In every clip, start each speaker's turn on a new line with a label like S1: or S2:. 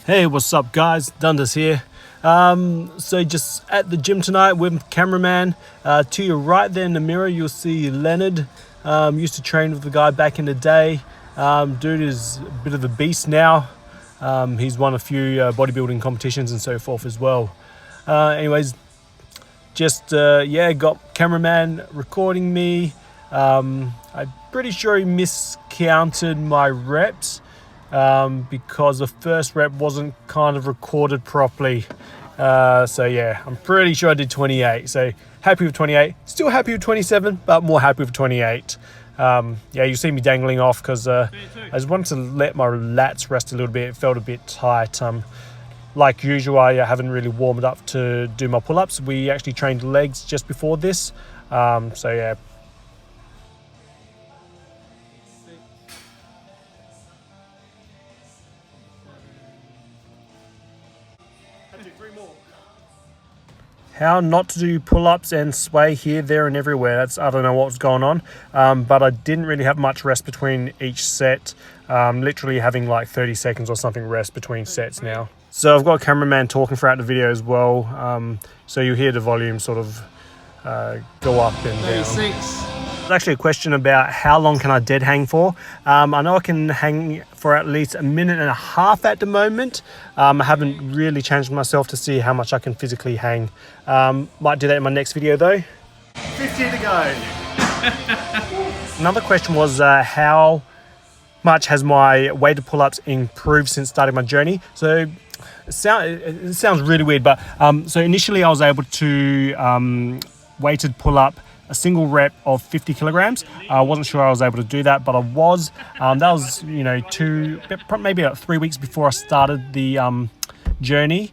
S1: Hey, what's up guys? Dundas here. So just at the gym tonight with cameraman. To your right there in the mirror, you'll see Leonard. Used to train with the guy back in the day. Dude is a bit of a beast now. He's won a few bodybuilding competitions and so forth as well. Anyways, just got cameraman recording me. I'm pretty sure he miscounted my reps. Because the first rep wasn't kind of recorded properly. So yeah, I'm pretty sure I did 28. So happy with 28. Still happy with 27, but more happy with 28. You see me dangling off because I just wanted to let my lats rest a little bit. It felt a bit tight. Like usual, I haven't really warmed up to do my pull-ups. We actually trained legs just before this. So yeah. How not to do pull-ups and sway here, there and everywhere. I don't know what was going on, but I didn't really have much rest between each set. Literally having like 30 seconds or something rest between sets now. So I've got a cameraman talking throughout the video as well. So you hear the volume sort of go up and down.
S2: 36.
S1: There's actually a question about how long can I dead hang for. I know I can hang for at least a minute and a half at the moment. I haven't really challenged myself to see how much I can physically hang. Might do that in my next video though. 50 to go. Another question was how much has my weighted pull-ups improved since starting my journey. So it sounds really weird, but so initially I was able to weighted pull up a single rep of 50 kilograms. I wasn't sure I was able to do that, but I was. That was, maybe about 3 weeks before I started the journey.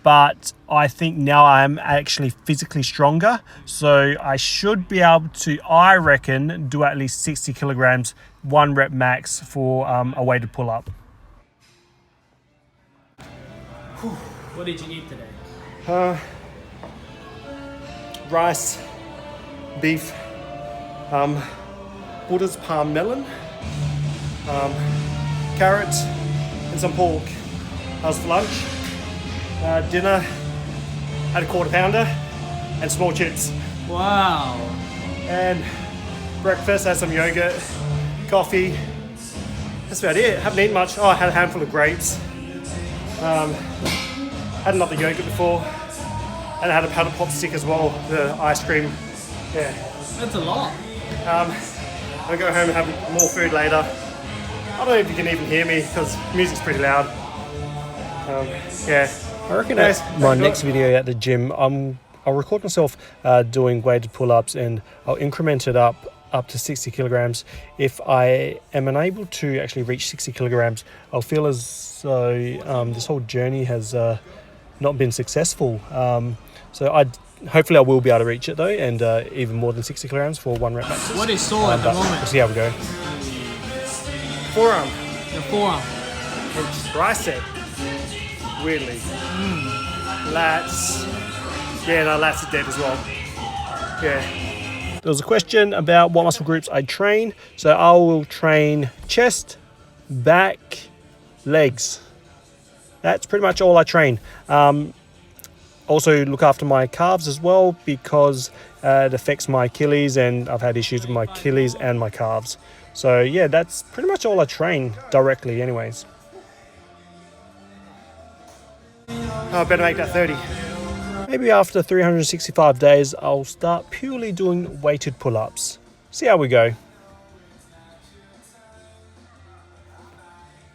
S1: But I think now I'm actually physically stronger. So I should be able to, I reckon, do at least 60 kilograms, 1 rep max for a weighted pull up.
S2: What did you eat today?
S1: Rice, beef, Buddha's palm melon, carrots, and some pork. That was for lunch. Dinner, had a quarter pounder and small chips.
S2: Wow.
S1: And breakfast, had some yogurt, coffee. That's about it. Haven't eaten much. Oh, I had a handful of grapes. Had another yogurt before. And I had a paddle pop stick as well, the ice cream. Yeah.
S2: That's a lot.
S1: I'll go home and have more food later. I don't know if you can even hear me because music's pretty loud. I reckon my next video at the gym, I'll record myself doing weighted pull-ups and I'll increment it up to 60 kilograms. If I am unable to actually reach 60 kilograms, I'll feel as though this whole journey has not been successful. So hopefully I will be able to reach it though, and even more than 60 kilograms for 1 rep max.
S2: What is sore at the moment?
S1: We'll see how we go. Forearm.
S2: Your forearm.
S1: And tricep. Weirdly. Lats. Yeah, no, lats are dead as well. Yeah. There was a question about what muscle groups I train. So I will train chest, back, legs. That's pretty much all I train. Also look after my calves as well because it affects my Achilles, and I've had issues with my Achilles and my calves. So yeah, that's pretty much all I train directly anyways. I better make that 30. Maybe after 365 days, I'll start purely doing weighted pull-ups. See how we go.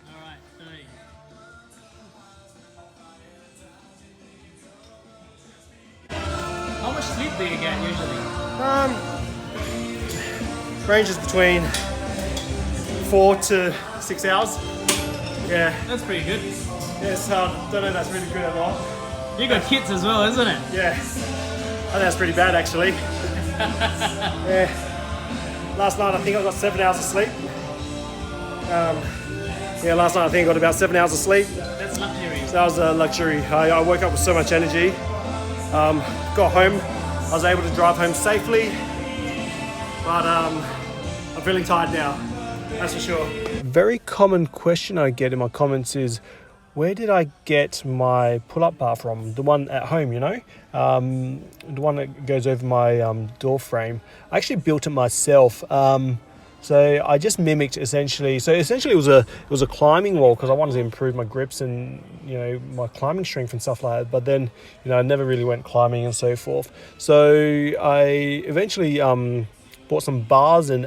S2: Alright, 30. How much sleep do you get usually?
S1: Ranges between 4 to 6 hours. Yeah.
S2: That's pretty good.
S1: Yes, don't know if that's really good at all.
S2: You got kids as well, isn't it?
S1: Yeah. I think that's pretty bad actually. Yeah. Last night I think I got 7 hours of sleep. Last night I think I got about 7 hours of sleep.
S2: That's luxury.
S1: So that was a luxury. I woke up with so much energy. Got home. I was able to drive home safely. But I'm feeling tired now. That's for sure. Very common question I get in my comments is, where did I get my pull-up bar from? The one at home, you know? The one that goes over my door frame. I actually built it myself. So I just mimicked essentially. So essentially, it was a climbing wall because I wanted to improve my grips and my climbing strength and stuff like that. But then I never really went climbing and so forth. So I eventually bought some bars and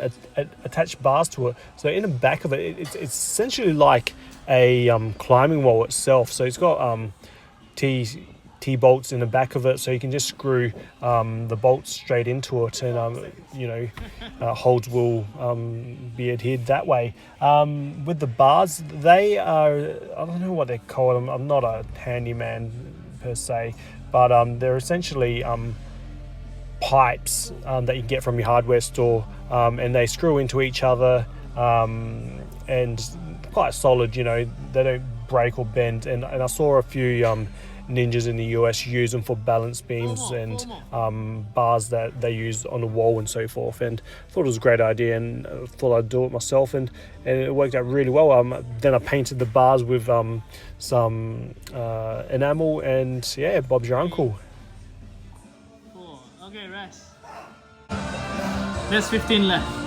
S1: attached bars to it. So in the back of it, it's essentially like a climbing wall itself. So it's got T-bolts in the back of it, so you can just screw the bolts straight into it, and holds will be adhered that way. With the bars, they are, I don't know what they call them. I'm not a handyman per se, but they're essentially pipes that you get from your hardware store, and they screw into each other, and quite solid. They don't break or bend. And I saw a few ninjas in the US use them for balance beams and bars that they use on the wall and so forth, and thought it was a great idea, and thought I'd do it myself, and it worked out really well. Then I painted the bars with some enamel, and yeah, Bob's your uncle.
S2: Cool. Okay, rest. There's 15 left.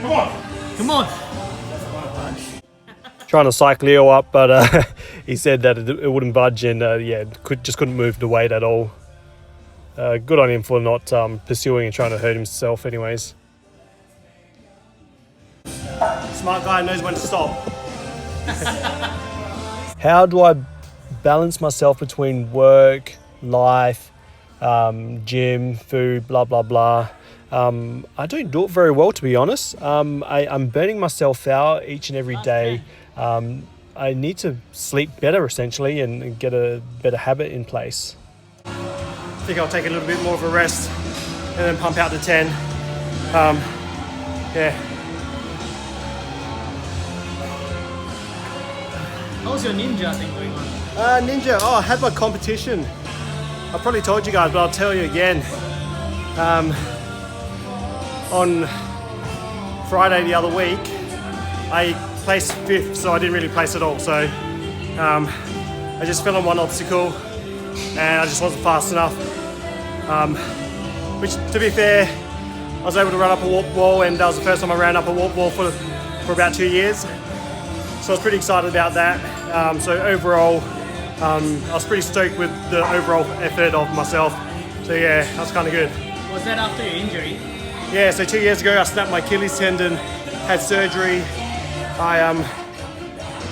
S1: Come on.
S2: Come on.
S1: Trying to cycle Leo up, but he said that it wouldn't budge, and couldn't move the weight at all. Good on him for not pursuing and trying to hurt himself anyways. Smart guy knows when to stop. How do I balance myself between work, life, gym, food, blah, blah, blah? I don't do it very well, to be honest. I'm burning myself out each and every day. I need to sleep better, essentially, and get a better habit in place. I think I'll take a little bit more of a rest and then pump out to 10.
S2: How's your ninja thing going on?
S1: Ninja, I had my competition. I probably told you guys, but I'll tell you again. On Friday the other week, I placed 5th, so I didn't really place at all. So I just fell on one obstacle, and I just wasn't fast enough. Which, to be fair, I was able to run up a warp wall, and that was the first time I ran up a warp wall for about 2 years. So I was pretty excited about that. So overall, I was pretty stoked with the overall effort of myself. So yeah, that was kind of good.
S2: Was that after your injury?
S1: Yeah, so 2 years ago I snapped my Achilles tendon, had surgery. I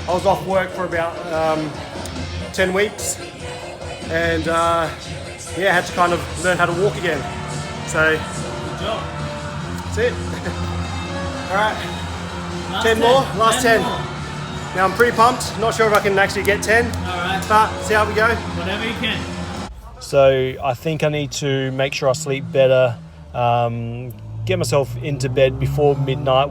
S1: was off work for about 10 weeks, and had to kind of learn how to walk again. So
S2: Good job.
S1: that's it. All right, 10 more, last 10.
S2: More.
S1: Now I'm pretty pumped, not sure if I can actually get 10,
S2: Alright.
S1: but see how we go.
S2: Whatever you can.
S1: So I think I need to make sure I sleep better, get myself into bed before midnight,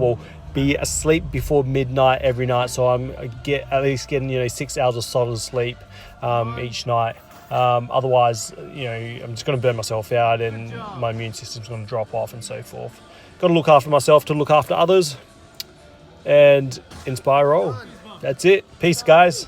S1: be asleep before midnight every night, so I'm at least getting 6 hours of solid sleep each night. Otherwise, I'm just going to burn myself out, and my immune system's going to drop off and so forth. Got to look after myself to look after others, and inspire all. That's it. Peace, guys.